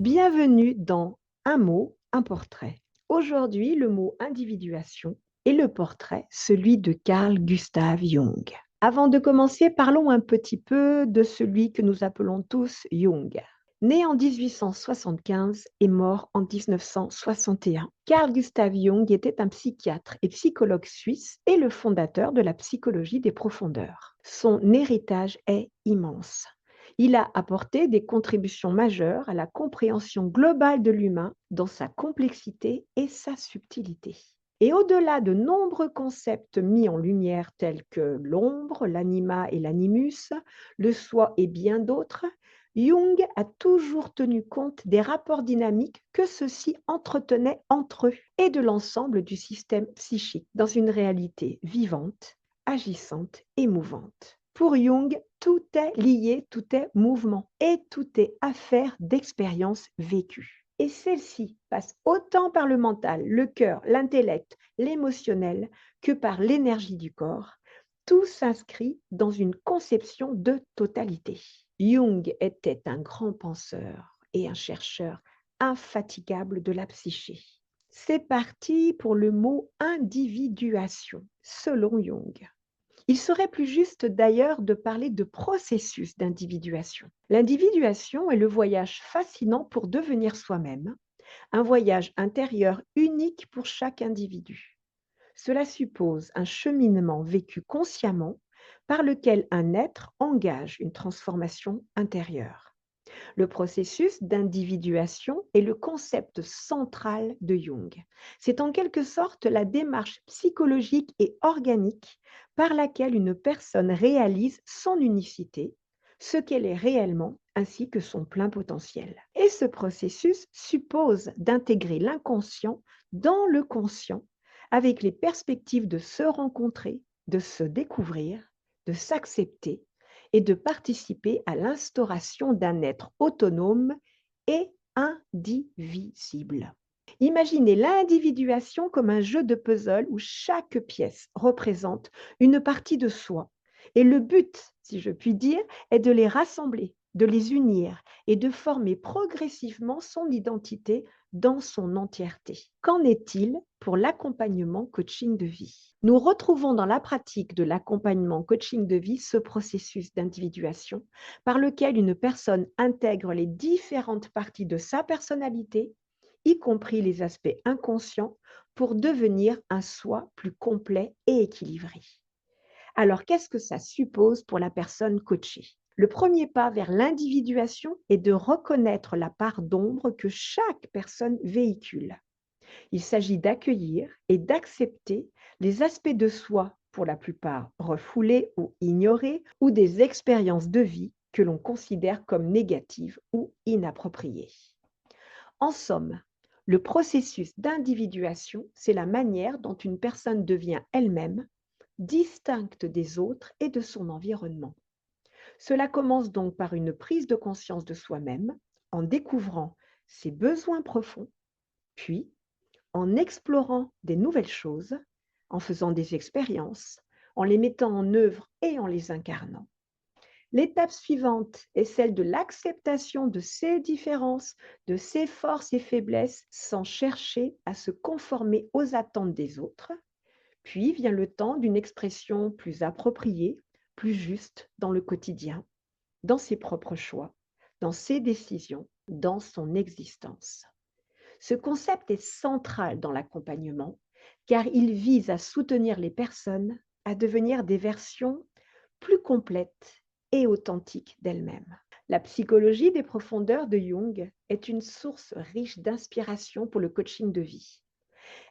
Bienvenue dans Un mot, un portrait. Aujourd'hui, le mot individuation et le portrait, celui de Carl Gustav Jung. Avant de commencer, parlons un petit peu de celui que nous appelons tous Jung. Né en 1875 et mort en 1961, Carl Gustav Jung était un psychiatre et psychologue suisse et le fondateur de la psychologie des profondeurs. Son héritage est immense. Il a apporté des contributions majeures à la compréhension globale de l'humain dans sa complexité et sa subtilité. Et au-delà de nombreux concepts mis en lumière tels que l'ombre, l'anima et l'animus, le soi et bien d'autres, Jung a toujours tenu compte des rapports dynamiques que ceux-ci entretenaient entre eux et de l'ensemble du système psychique dans une réalité vivante, agissante et mouvante. Pour Jung, tout est lié, tout est mouvement et tout est affaire d'expériences vécues. Et celle-ci passe autant par le mental, le cœur, l'intellect, l'émotionnel que par l'énergie du corps. Tout s'inscrit dans une conception de totalité. Jung était un grand penseur et un chercheur infatigable de la psyché. C'est parti pour le mot individuation, selon Jung. Il serait plus juste d'ailleurs de parler de processus d'individuation. L'individuation est le voyage fascinant pour devenir soi-même, un voyage intérieur unique pour chaque individu. Cela suppose un cheminement vécu consciemment par lequel un être engage une transformation intérieure. Le processus d'individuation est le concept central de Jung. C'est en quelque sorte la démarche psychologique et organique par laquelle une personne réalise son unicité, ce qu'elle est réellement, ainsi que son plein potentiel. Et ce processus suppose d'intégrer l'inconscient dans le conscient avec les perspectives de se rencontrer, de se découvrir, de s'accepter et de participer à l'instauration d'un être autonome et indivisible. Imaginez l'individuation comme un jeu de puzzle où chaque pièce représente une partie de soi. Et le but, si je puis dire, est de les rassembler, de les unir et de former progressivement son identité dans son entièreté. Qu'en est-il pour l'accompagnement coaching de vie? Nous retrouvons dans la pratique de l'accompagnement coaching de vie ce processus d'individuation par lequel une personne intègre les différentes parties de sa personnalité, y compris les aspects inconscients, pour devenir un soi plus complet et équilibré. Alors, qu'est-ce que ça suppose pour la personne coachée? Le premier pas vers l'individuation est de reconnaître la part d'ombre que chaque personne véhicule. Il s'agit d'accueillir et d'accepter les aspects de soi, pour la plupart refoulés ou ignorés, ou des expériences de vie que l'on considère comme négatives ou inappropriées. En somme, le processus d'individuation, c'est la manière dont une personne devient elle-même, distincte des autres et de son environnement. Cela commence donc par une prise de conscience de soi-même, en découvrant ses besoins profonds, puis en explorant des nouvelles choses, en faisant des expériences, en les mettant en œuvre et en les incarnant. L'étape suivante est celle de l'acceptation de ses différences, de ses forces et faiblesses, sans chercher à se conformer aux attentes des autres. Puis vient le temps d'une expression plus appropriée, plus juste dans le quotidien, dans ses propres choix, dans ses décisions, dans son existence. Ce concept est central dans l'accompagnement car il vise à soutenir les personnes à devenir des versions plus complètes et authentiques d'elles-mêmes. La psychologie des profondeurs de Jung est une source riche d'inspiration pour le coaching de vie.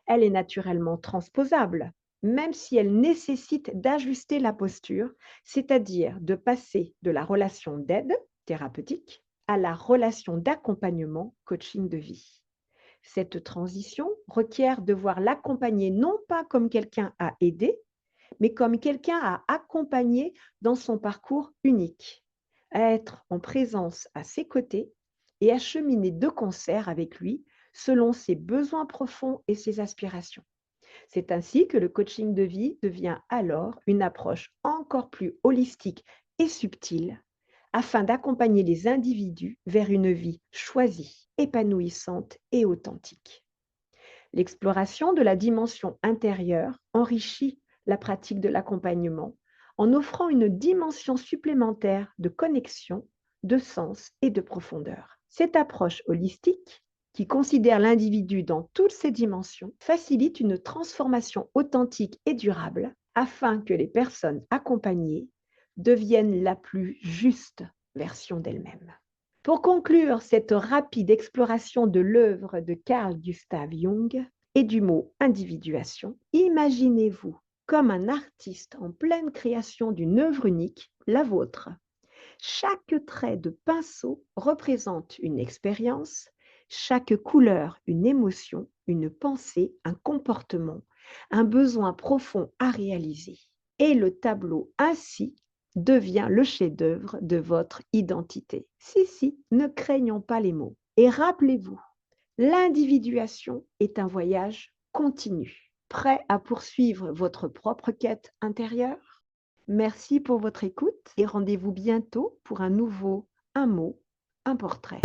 Elle est naturellement transposable, même si elle nécessite d'ajuster la posture, c'est-à-dire de passer de la relation d'aide thérapeutique à la relation d'accompagnement coaching de vie. Cette transition requiert de voir l'accompagné non pas comme quelqu'un à aider, mais comme quelqu'un à accompagner dans son parcours unique, à être en présence à ses côtés et à cheminer de concert avec lui selon ses besoins profonds et ses aspirations. C'est ainsi que le coaching de vie devient alors une approche encore plus holistique et subtile, afin d'accompagner les individus vers une vie choisie, épanouissante et authentique. L'exploration de la dimension intérieure enrichit la pratique de l'accompagnement en offrant une dimension supplémentaire de connexion, de sens et de profondeur. Cette approche holistique, qui considère l'individu dans toutes ses dimensions, facilite une transformation authentique et durable afin que les personnes accompagnées deviennent la plus juste version d'elles-mêmes. Pour conclure cette rapide exploration de l'œuvre de Carl Gustav Jung et du mot individuation, imaginez-vous comme un artiste en pleine création d'une œuvre unique, la vôtre. Chaque trait de pinceau représente une expérience, chaque couleur une émotion, une pensée, un comportement, un besoin profond à réaliser. Et le tableau ainsi devient le chef-d'œuvre de votre identité. Si, ne craignons pas les mots. Et rappelez-vous, l'individuation est un voyage continu. Prêt à poursuivre votre propre quête intérieure? Merci pour votre écoute et rendez-vous bientôt pour un nouveau Un mot, un portrait.